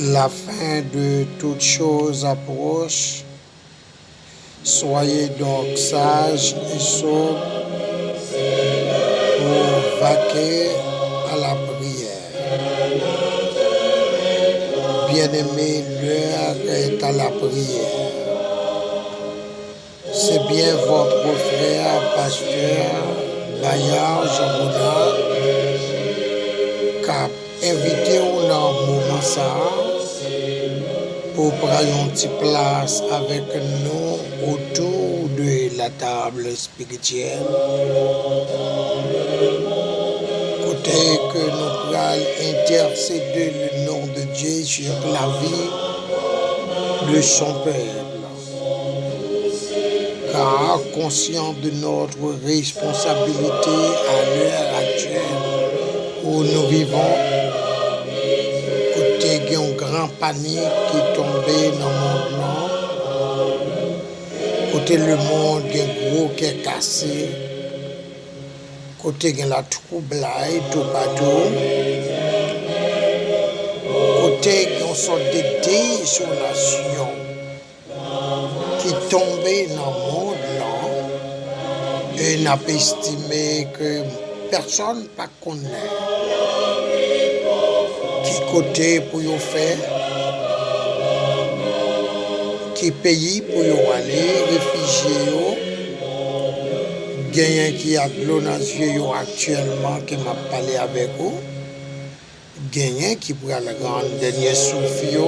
La fin de toutes choses approche. Soyez donc sages et sobres pour vaquer à la prière. Bien-aimés, l'heure est à la prière. C'est bien votre frère, pasteur Bayard Jean-Boudard, qui a invité dans le moment ça pour prendre une petite place avec nous autour de la table spirituelle. Côté que nous allons intercéder le nom de Dieu sur la vie de son peuple. Car conscient de notre responsabilité à l'heure actuelle où nous vivons, côté qu'il y a une grande panique qui est tombée dans le monde, côté le monde qui est gros qui est cassé, côté qu'il y a la trouble tout partout, côté qu'il y a une sorte de désolation qui est tombée dans le monde là, et n'a pas estimé que personne ne connaît qui côté pour y faire, qui pays pour y aller, réfugiés, gagnant qui a de l'eau dans les yeux actuellement, qui m'a parlé avec vous, gagnant qui pour la grande dernière souffle,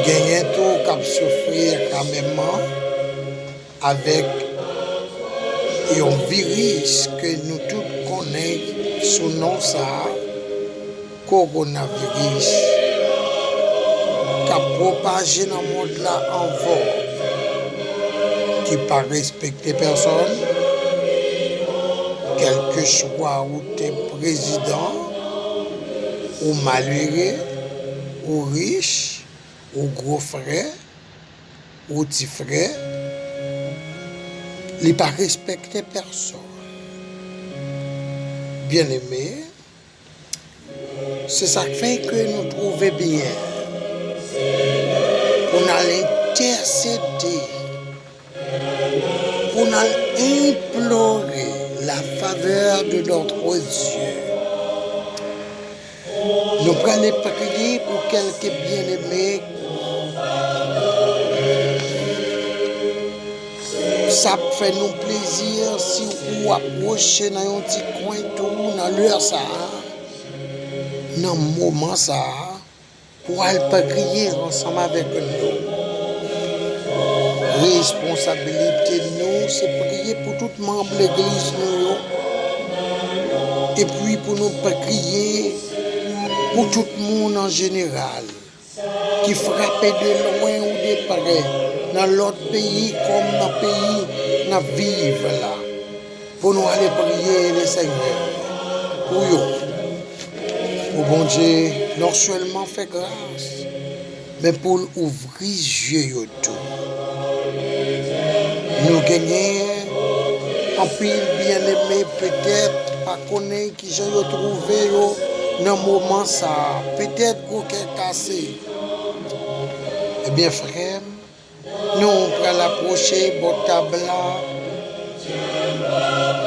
gagnant tout qui a souffrir quand même avec un virus que nous tous connaissons sous nom ça, coronavirus, qui a propagé dans le monde là en vol, qui ne pas respecter personne, quel que soit où tu es président, ou malheureux, ou riche, ou gros frère, ou petit frère, il ne pas respecter personne. Bien aimé, c'est ça qui fait que nous trouvons bien pour nous intercéder, pour nous implorer la faveur de notre Dieu. Nous prenons prier pour quelques bien-aimés. Ça fait nous plaisir si vous approchez dans un petit coin tout, dans l'heure ça, dans le moment ça, pour aller prier ensemble avec nous. Responsabilité de nous, c'est prier pour tout membre de l'église nous, et puis pour nous prier pour tout le monde en général, qui frappe de loin ou de près, dans l'autre pays comme dans le pays, nous vivons là, pour nous aller prier le Seigneur, pour eux, pour bon Dieu, non seulement faire grâce, mais pour ouvrir les yeux tout. Nous gagnons en pile bien-aimé, peut-être pas connaître qui j'ai trouvé dans le moment ça, peut-être qu'on est cassé. Eh bien frère, nous on peut l'approcher bon table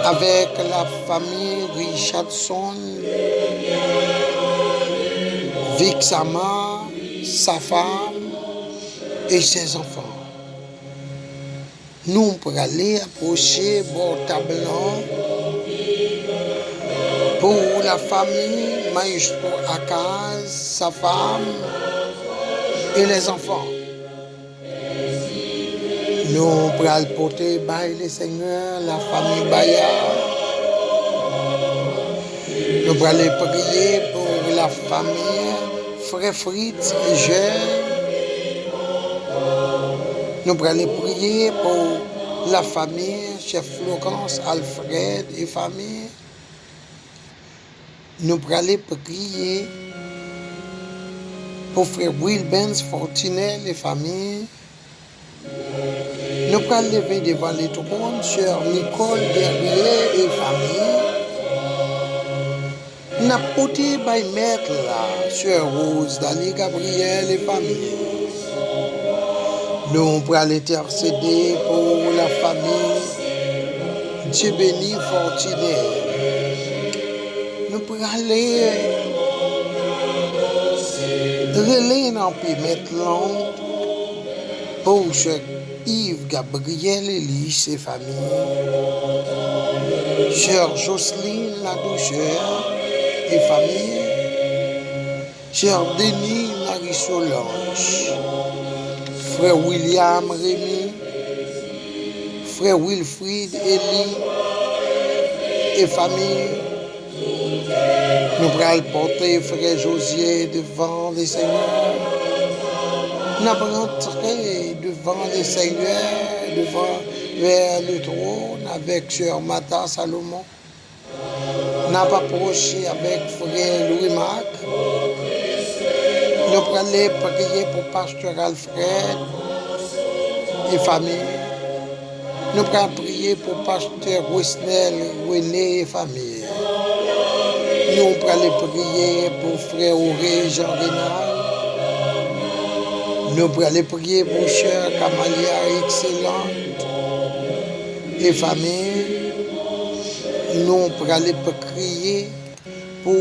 avec la famille Richardson, Vixama, sa femme et ses enfants. Nous on peut aller approcher bon table pour la famille Maestro Akaz, sa femme et les enfants. Nous allons porter by le Seigneur, la famille Bayard. Nous allons prier pour la famille Frère Fritz et Jean. Nous allons prier pour la famille Chef Florence, Alfred et famille. Nous allons prier pour Frère Wilbens, Fortunet et famille. Nous allons lever devant les trônes, Sœur Nicole Guerrier et famille. n'a porté by maître là, Sœur Rose, Dali Gabriel et famille. Nous pour intercéder pour la famille Dieu béni fortuné. Nous pour aller relayer dans le mettre long pour Sœur Yves Gabriel Elie et famille. Sœur Jocelyne la douceur et famille. Sœur Denis Marie Solange. Frère William Rémy, frère Wilfried Elie et famille. Nous allons porter frère Josier devant les seigneurs. Nous allons rentrer devant les seigneurs, vers le trône avec sœur Martha Salomon. Nous allons approcher avec frère Louis-Marc. Nous allons prier pour pasteur Alfred et famille. Nous allons prier pour pasteur Wesnel, René et famille. Nous allons prier pour frère Auré Jean-Rénal. Nous allons prier pour sœur Camalia excellente et famille. Nous allons prier pour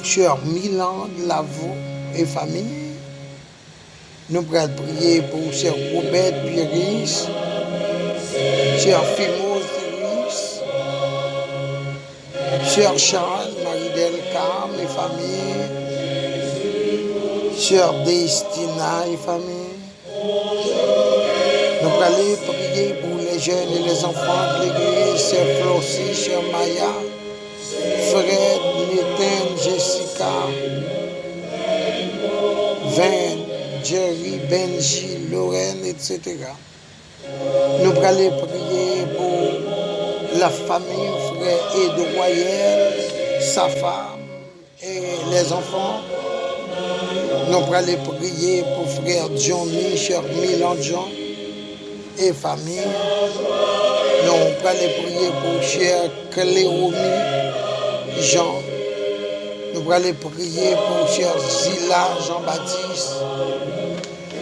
sœur Milan de Lavaux et famille. Nous allons prier pour sœur Robert Piris, sœur Fimose Iris, sœur Charles Marie-Del Carme et famille, sœur Destina et famille. Nous allons prier pour les jeunes et les enfants de l'église, sœur Flossie, sœur Maya, Fred, Nathan, Jessica, Vin, Jerry, Benji, Lorraine, etc. Nous allons prier pour la famille, frère Edouard, sa femme et les enfants. Nous allons prier pour frère Johnny, cher Milan John et famille. Nous allons prier pour cher Cléomi Jean. Nous allons prier pour cher Zila Jean-Baptiste.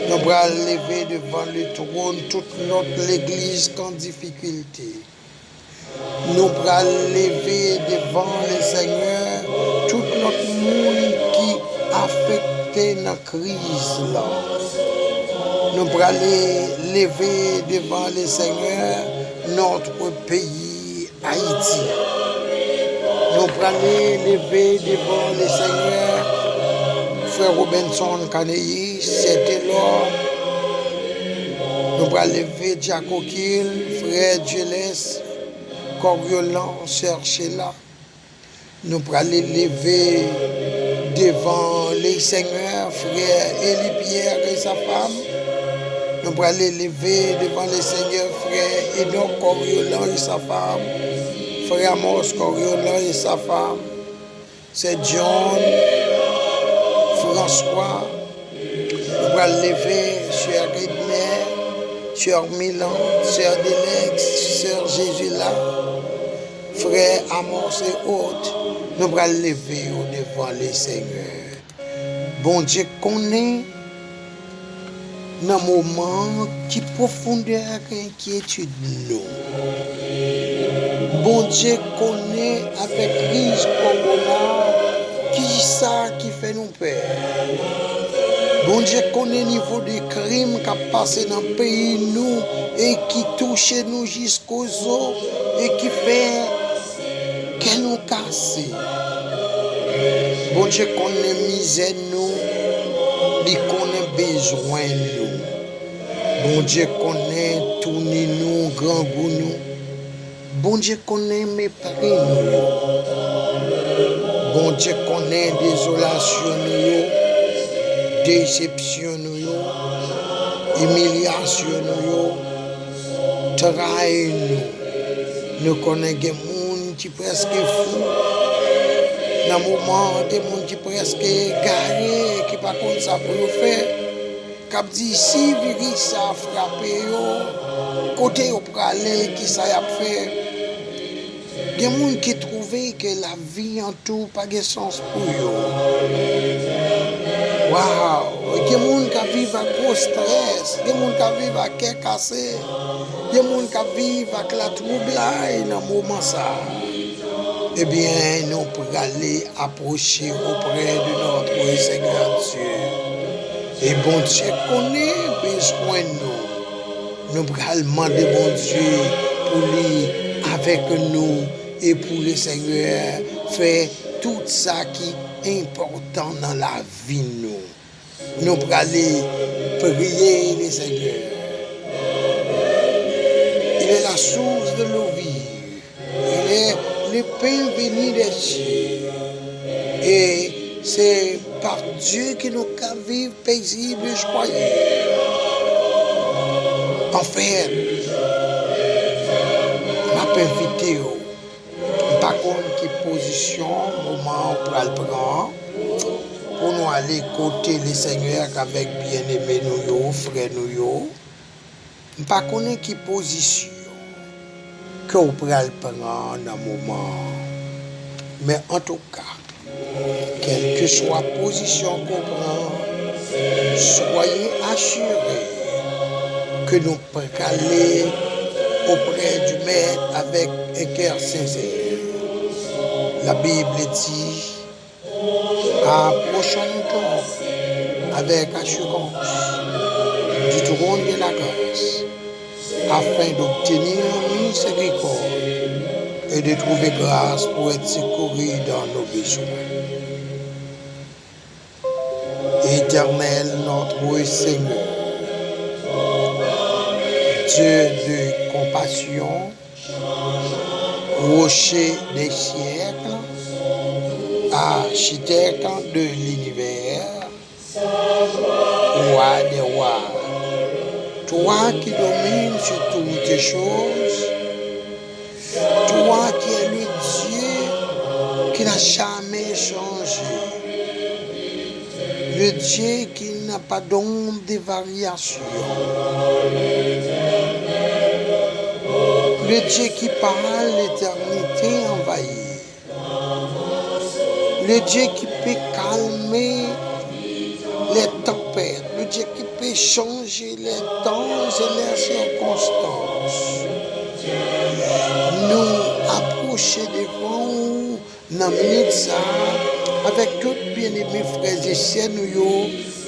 Nous allons lever devant le trône toute notre église en difficulté. Nous allons lever devant le Seigneur tout notre monde qui affecté dans la crise là. Nous allons lever devant le Seigneur notre pays Haïti. Nous allons lever devant le Seigneur frère Robinson Caney, c'était là. Nous allons lever Jaco Kill, frère Jules, Coriolan, sœur Sheila. Nous allons lever devant les seigneurs, frère Élie Pierre et sa femme. Nous allons lever devant les seigneurs, frère Enoch Coriolan et sa femme, frère Amos Coriolan et sa femme, c'est John, François. Nous allons lever sœur Edner, sœur Milan, sœur Delex, sœur Jésus-là, frère Amos et autres. Nous allons lever devant les seigneurs. Bon Dieu connaît dans le moment qui profondeur inquiétude nous. Bon Dieu connaît avec crise corona qui ça qui fait nous peur. Bon Dieu connaît le niveau de crimes qui a passé dans le pays nous et qui touche nous jusqu'aux os et qui fait que nous casser. Bon Dieu connaît misère nous, il connaît besoin nous. Bon Dieu connaît tourner nous, grand goût nous. Bon Dieu connaît mépris nous. Bon Dieu connaît désolation nous, déception nous, humiliation nous, travail nous. Nous connaissons des gens qui presque fous. Dans le moment, des gens qui presque garés, qui pas comme ça pour le faire. Cap dit si virus a frappé yo, côté yo pour aller qui ça y a fait. Des gens qui trouvent trouvé que la vie en tout pas de sens pour eux. Waouh! Il y a des gens qui vivent avec gros stress, il y a des gens qui vivent avec cœur cassé, il y a des gens qui vivent avec la trouble dans le moment ça. Eh bien, nous pouvons aller approcher auprès de notre Seigneur Dieu. Et bon Dieu connaît besoin de nous. Nous pouvons demander bon Dieu pour lui avec nous et pour le Seigneur faire tout ça qui est important dans la vie de nous. Nous pouvons aller prier le Seigneur. Il est la source de l'eau vive. Il est le pain béni des cieux. Et c'est par Dieu que nous pouvons vivre paisible et joyeux. En fait, je vais inviter par contre quelle position moment pour le prendre pour nous aller côté le Seigneur avec bien-aimé nous, frère nous. Par contre quelle position que vous pouvez prendre dans le moment. Mais en tout cas, quelle que soit la position qu'on prend, soyez assurés que nous pouvons aller auprès du Maître avec un cœur sincère. La Bible dit, approchons-nous avec assurance du trône de la grâce, afin d'obtenir miséricorde et de trouver grâce pour être secouru dans nos besoins. Éternel, notre Seigneur, Dieu de compassion, rocher des siècles, architecte de l'univers, roi des rois, toi qui domines sur toutes les choses, toi qui es le Dieu qui n'a jamais changé, le Dieu qui n'a pas d'ombre de variation, le Dieu qui parle l'éternité envahie, le Dieu qui peut calmer les tempêtes, le Dieu qui peut changer les temps et les circonstances. Nous approcher devant vous dans la minute ça, avec tous bien-aimés frères et sœurs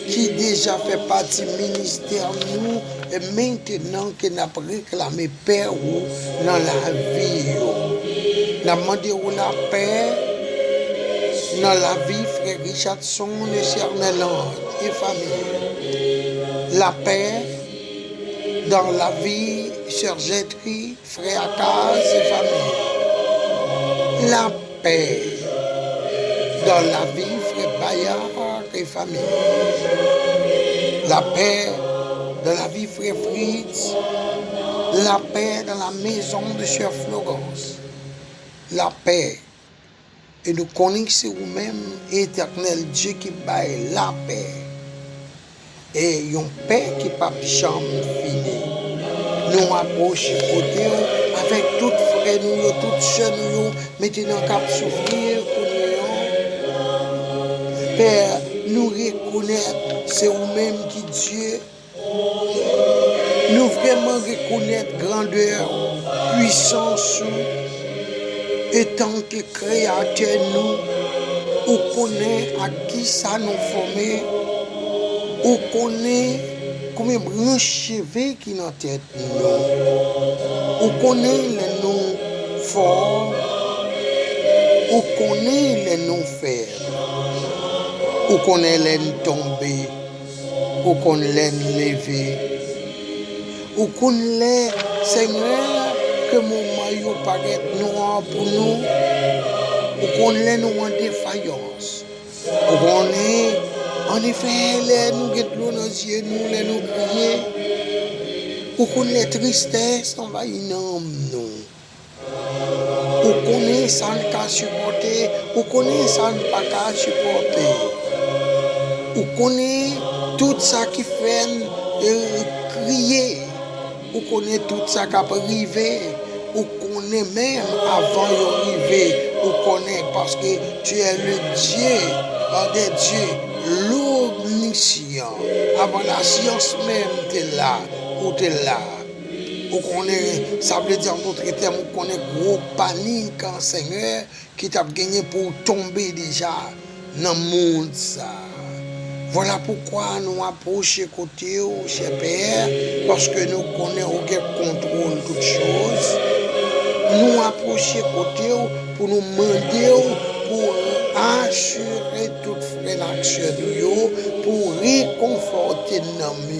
qui déjà fait partie du ministère nous et maintenant que nous avons réclamé Père dans la vie. Nous avons demandé la paix dans la vie, frère Richardson, le Cerneland et famille. La paix dans la vie, sœur Jetri, frère Akaz et famille. La paix dans la vie, frère Bayard et famille. La paix dans la vie, frère Fritz. La paix dans la maison de sœur Florence. La paix. Et nous connaissons vous-même, éternel Dieu qui baille la paix. Et une paix qui n'est pas jamais finie. Nous approchons côté avec toutes frères, toutes sœurs, maintenant qu'à souffrir pour nous. Père, nous reconnaître, c'est vous-même qui Dieu. Nous vraiment reconnaître grandeur, puissance, et tant que créateur nous, ou connaît à qui ça nous formé, ou connaît combien de branches cheveux qui dans tête nous, ou connaît les noms forts, ou connaît les noms faibles, ou connaît les tombés, ou connaît les levés, ou connaît Seigneur que mon maillot paraît noir pour nous, ou connaît nous en défaillance, ou connaît en effet les nous guettons dans nos yeux, nous les nous prier, ou connaît tristesse envahit nous, ou connaît ça ne pas supporter, ou connaît ça ne pas supporter, ou connaît tout ça qui fait crier, ou connaît tout ça qui peut arriver, ou connaît même avant d'arriver, ou connaît parce que tu es le Dieu des dieux, l'omniscient. Avant la science même, tu es là, ou tu es là. Ou connaît, ça veut dire en d'autres termes, on connaît gros panique en Seigneur qui t'a gagné pour tomber déjà dans le monde ça. Voilà pourquoi nous approchons côté, cher Père, parce que nous connaissons aucun contrôle de toutes choses. Nous approchons côté pour nous demander, pour assurer toute l'action de nous, pour réconforter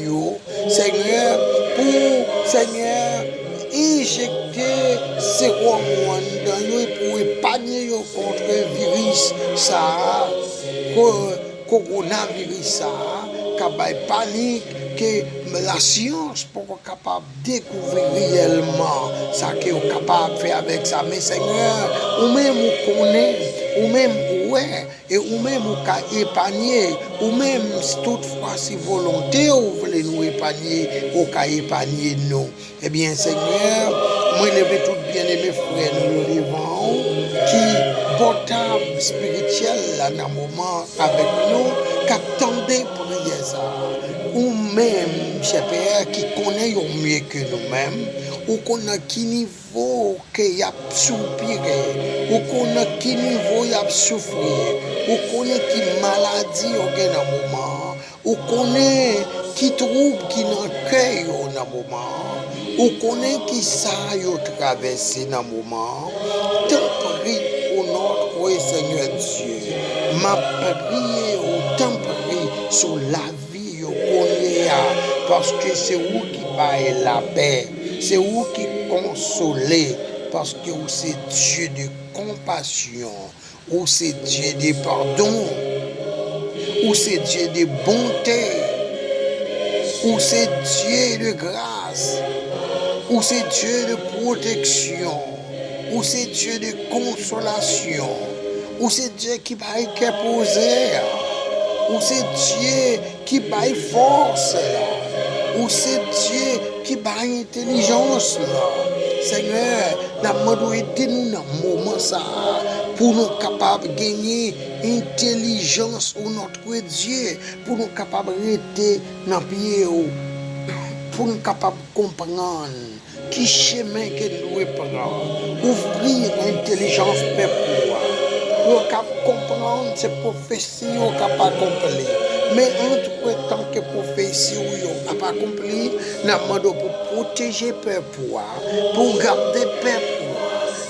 nous, Seigneur, pour Seigneur, injecter ces hormones dans nous pour épargner contre le virus, ça, coronavirus, ça, qui panique, que la science pour être capable de découvrir réellement ça qu'est capable de faire avec ça. Mais Seigneur, ou même vous connaissez, ou même ouais, et ou même vous épargner, ou même toutefois si volonté vous voulez nous épargner, ou épargner nous. Eh bien Seigneur, moi lever tout bien-aimé frère, nous le levons, qui portable spirituel là dans le moment avec nous, qui attendait prier ça. Ou même, cher Père, qui connaît mieux que nous-mêmes, ou qu'on a qui niveau qu'il a soupiré, ou qu'on a qui niveau il a souffert, ou qu'on a qui maladie au moment, ou qu'on a qui trouble qui n'accueille au moment, ou qu'on a qui ça a traversé dans le moment, tant prie au notre Seigneur Dieu, m'a prié au temps prie sur la vie. Parce que c'est vous qui baille la paix, c'est vous qui consolez, parce que vous c'est Dieu de compassion, ou c'est Dieu de pardon, ou c'est Dieu de bonté, ou c'est Dieu de grâce, ou c'est Dieu de protection, ou c'est Dieu de consolation, ou c'est Dieu qui baille qui poser. Ou c'est Dieu qui baille force là. Ou c'est Dieu qui baille intelligence là. Seigneur, nous demandons aidez-nous dans ce moment ça pour nous capables de gagner intelligence au notre Dieu, pour nous capables de rester dans le pied, pour nous capables de comprendre qui chemin que nous devons prendre, ouvrir l'intelligence pour nous comprendre ces prophéties ou pas accomplir. Mais entre tant que prophéties ou pas accomplir, nous demandons pour protéger peuple, pour garder peuple,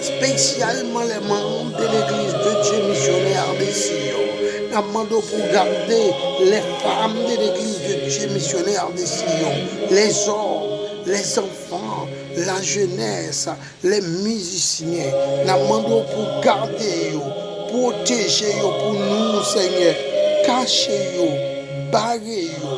spécialement les membres de l'église de Dieu missionnaire de Sion. Nous demandons pour garder les femmes de l'église de Dieu missionnaire de Sion, les hommes, les enfants, la jeunesse, les musiciens. Nous demandons pour garder protéger-yo pour nous, Seigneur. Cachez-yo, barrez-yo,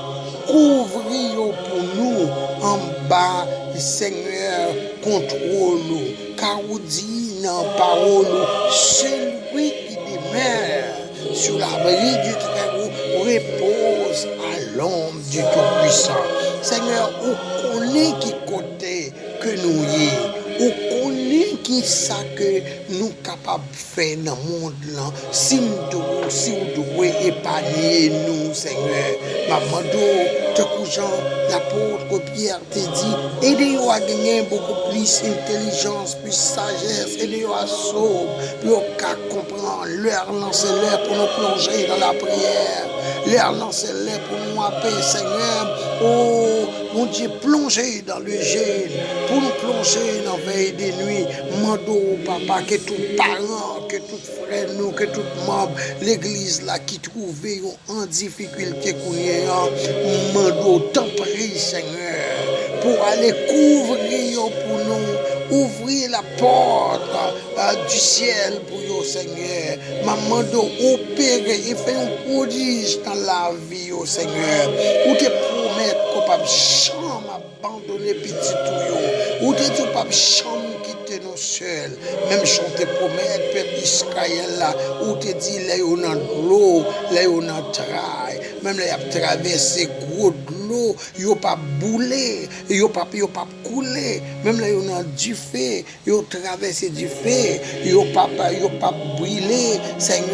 couvrez-yo pour nous en bas, Seigneur, contrôle-nous. Car vous dites dans la parole, celui qui demeure sur l'abri du Très-Haut repose à l'ombre du Tout-Puissant. Seigneur, vous connaissez qui côté que nous y est. Vous connaissez qui ça que nous capables de faire dans le monde là. Si vous devez épargner nous, Seigneur. Maman, te couchant, l'apôtre Pierre te dit, aidez-vous à gagner beaucoup plus d'intelligence, plus sagesse, aidez-vous à sauver, pour comprendre leur lancer-leur pour nous plonger dans la prière. Leur lancer-leur pour nous appeler, Seigneur. Oh, mon Dieu, plonger dans le jeûne, pour nous plonger dans la veille des nuits. Mando, papa, que tout parent, que tout frère, nous, que tout membre, l'église là qui trouvait en difficulté, mando, t'en prie, Seigneur, pour aller couvrir pour nous, ouvrir la porte du ciel pour nous, Seigneur. Maman, opérer et faire un prodige dans la vie, oh Seigneur. Ou te promettre qu'on ne peut jamais abandonner petit tout, ou te dire pas jamais quitter nous seuls. Même chanter promettre, peuple d'Israël là, ou te dit là on a de l'eau, là on a trail, même là il a traversé gros de l'eau. yo pas bouler, yo pas couler, même là yo dans du feu, yo traverser du feu, yo pas brûler, Seigneur.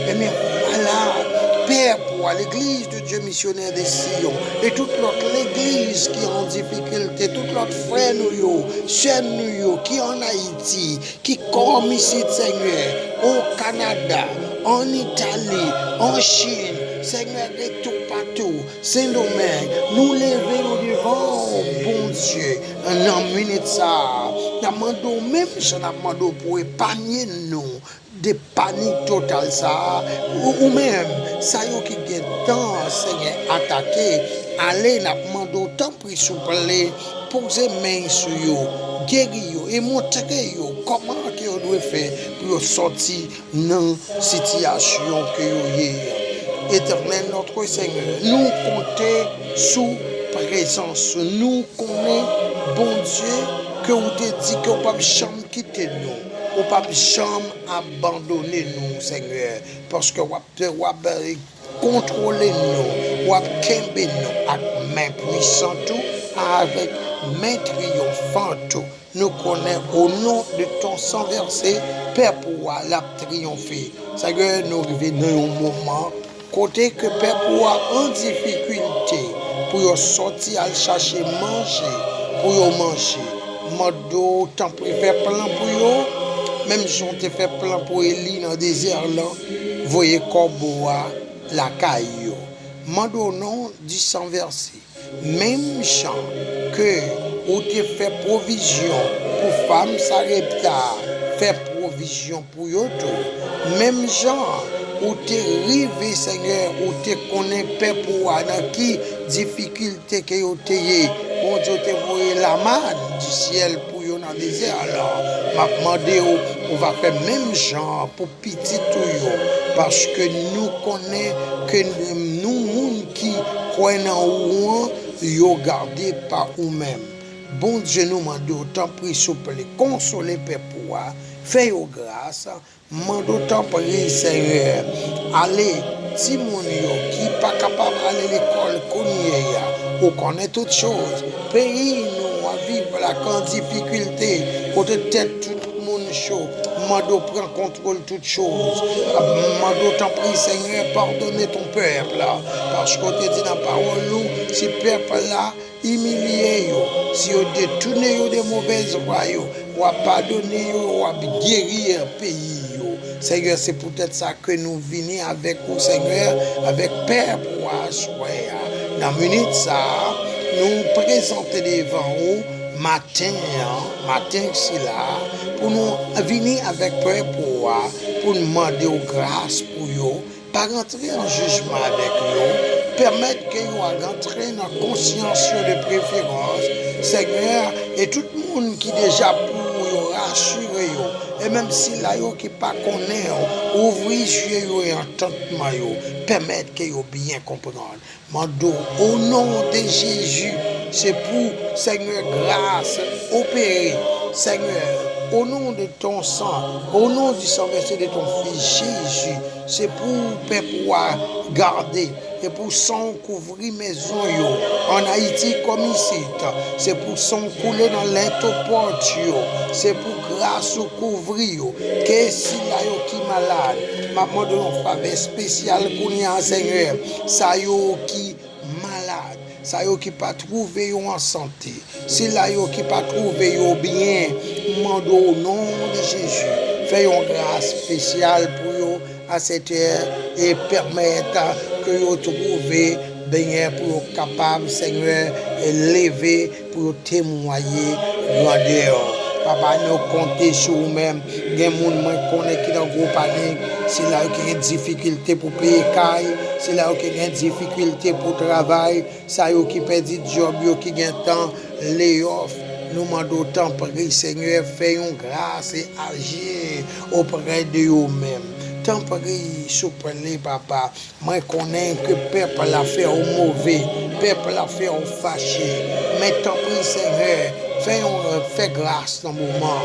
Et bien voilà, Père, pour l'église de Dieu missionnaire de Sion et toute notre église qui est en difficulté, toute notre frère nous, sœur nous, qui est en Haïti, qui comme ici, Seigneur, au Canada, en Italie, en Chine, Seigneur, et tout partout, Saint-Domingue, nous levons devant, bon Dieu, en minute ça, nous même si nous pour épargner nous, de panique totale ça, ou même, ça y est qui gagne temps, Seigneur, attaquer, allez, n'a demandé autant pris souple, poser main sur vous, guérir et montrer comment que vous doit faire pour sortir dans la situation que vous êtes. Éternel notre Seigneur, nous comptons sous présence, nous connaissons, bon Dieu, que vous te dit que vous ne pouvez jamais quitter nous. Ou pas jamais abandonner nous, Seigneur, parce que vous avez contrôlé nous, vous avez kembe nous avec main puissante, avec main triomphante. Nous connaissons au nom de ton sang versé, Père, pour la triompher. Seigneur, nous revenons au moment, côté que Père, pour en difficulté, pour sortir à chercher manger, pour manger. Mando, tant pis, faire plan pour eux. Même si on te fait plan pour Élie dans le désert, là, voyez Corboa, la caillou. Mando non du sang versé. Même chant que on te fait provision pour femmes sarepta, fait provision pour eux. Même genre, où te rivé, Seigneur, où te connaît Père pour dans qui difficulté que vous avez. Bon Dieu, te voyé la manne du ciel pour vous dans le désert. Alors, m'a demandé, on va faire même genre pour petit tout, parce que nous connaissons que nous, qui croyons en vous, vous gardez par vous-même. Bon Dieu, nous demandons autant pris souple, consoler Père pour faites grâce, demandons autant pris Seigneur. Allez, si mon qui n'est pas capable d'aller à l'école, on connaît toutes choses. Pays, nous, à vivre la grande difficulté, côté tête tout le monde chaud. Mando prend contrôle de toutes choses. Mando t'en prie, Seigneur, pardonnez ton peuple là. Parce qu'on te dit dans la parole, si le peuple là, humilié, si on détourne des mauvaises voies, on va pardonner, on va guérir le pays. Seigneur, c'est peut-être ça que nous venons avec vous, Seigneur, avec Père pour assurer. Dans la minute ça, nous présenter devant vous matin c'est là, pour nous venir avec Père pour nous demander grâce pour vous, pas rentrer en jugement avec vous, permettre que vous rentrez dans la conscience de préférence, Seigneur, et tout le monde qui déjà pour vous rassurer vous. Et même si là, vous qui pas connaît, ouvrez les yeux et entendement, permettre que vous bien comprendre. Mando, au nom de Jésus, c'est pour, Seigneur, grâce, opérer, Seigneur, au nom de ton sang, au nom du sang versé de ton Fils Jésus, c'est pour pouvoir garder et pour son couvrir maison en Haïti comme ici. C'est pour son couler dans l'intoporte, c'est pour grâce au couvrir. Que si là qui malade, maman de nos faveur spéciale pour nous, Seigneur, ça yo qui malade. Ça yo qui pas trouvé en santé, c'est là yo qui pas trouvé bien, mando au nom de Jésus, fais une grâce spéciale pour yo à cette heure et permettre que yo trouvé bien pour capable Seigneur lever pour témoigner grandeur. Papa, nous comptons sur nous-mêmes. Il y a des gens qui sont dans gros panique. C'est là qu'il y a des difficultés pour payer caille. C'est là qu'il y a des difficultés pour travail. C'est là qui perd du job, qui gagne temps, layoff. Nous demandons autant pour que Seigneur fait une grâce et agir auprès de nous-mêmes. Tant pour souple, papa, moi connais que peuple a fait au mauvais, peuple a fait au fâché. Mais tant pis, Seigneur, fais grâce dans le moment.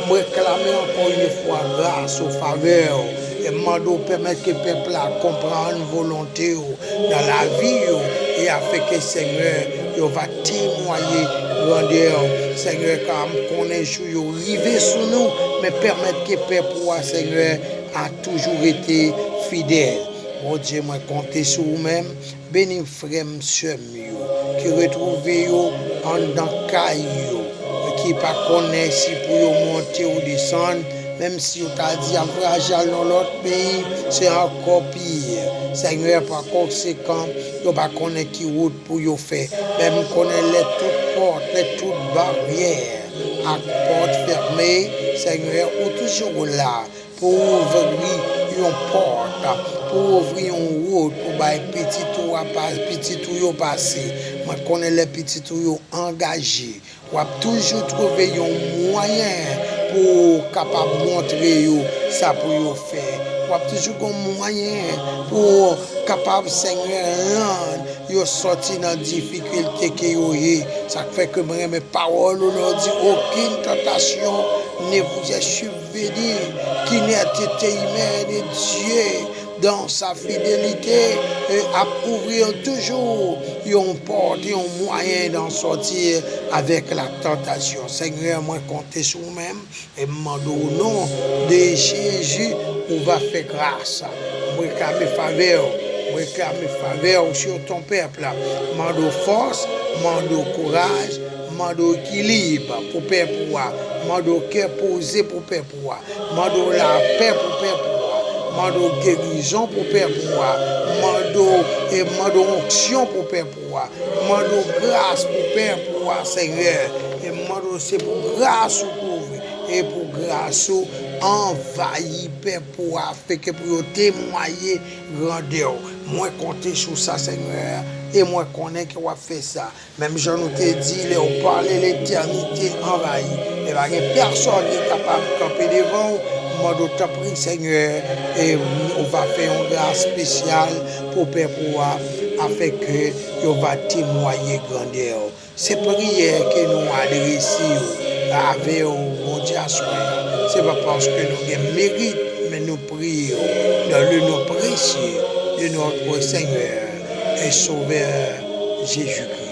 Moi réclamer encore une fois grâce aux faveurs et mando permettre que le peuple comprenne volonté dans la vie et afin que Seigneur il va témoigner grandeur Seigneur comme qu'on est jour arrivé sur nous mais permettre que le peuple Seigneur a toujours été fidèle. Bon Dieu, moi compter sur vous-même, bénis frère monsieur qui retrouve en dans caillou qui pas connaît si pour monter ou descendre. Même si on t'a dit à voyager dans l'autre pays, c'est encore pire. Seigneur, par conséquent, on ne connaît qui route pour y faire. Même connaît les toutes portes, les toutes barrières, à porte fermée. Seigneur, ou toujours là pour ouvrir une porte, pour ouvrir une route, pour que les petits tours passer. Moi, je connais les petits tours engagés. On va toujours trouver un moyen pour capable montrer ça pour faire. On va toujours un moyen pour capable Seigneur rendre sortir dans la difficulté que ça fait que mes paroles leur dit aucune tentation ne vous est survenue qui n'est été humaine et Dieu dans sa fidélité à ouvrir toujours une porte, un moyen d'en sortir avec la tentation. Seigneur, moi compter sur vous-même et demande au nom de Jésus, on va faire grâce. Moi réclamer faveur sur ton peuple. Mando force, mando courage, mando équilibre pour peuple, mando cœur posé pour peuple, mando la paix pour peuple. Mando guérison pour Père pouvoir, mando onction pour Père pouvoir, mando grâce pour Père pouvoir, Seigneur, et mando c'est pour grâce pour et pour grâce envahir Père pouvoir, fait que pour témoigner grandeur. Moi compter sur ça, Seigneur, et moi connais que va faire ça. Même je nous t'ai dit, on parle l'éternité envahie, et il n'y a personne qui est capable de camper devant. Moi, d'autres prie, Seigneur, et on va faire une grâce spéciale pour Père pouvoir, afin que on va témoigner grandeur. C'est prière que nous adressons avec mon Dieu à soi. Ce n'est pas parce que nous avons mérite, mais nous prions dans le nom précieux de notre Seigneur et Sauveur Jésus-Christ.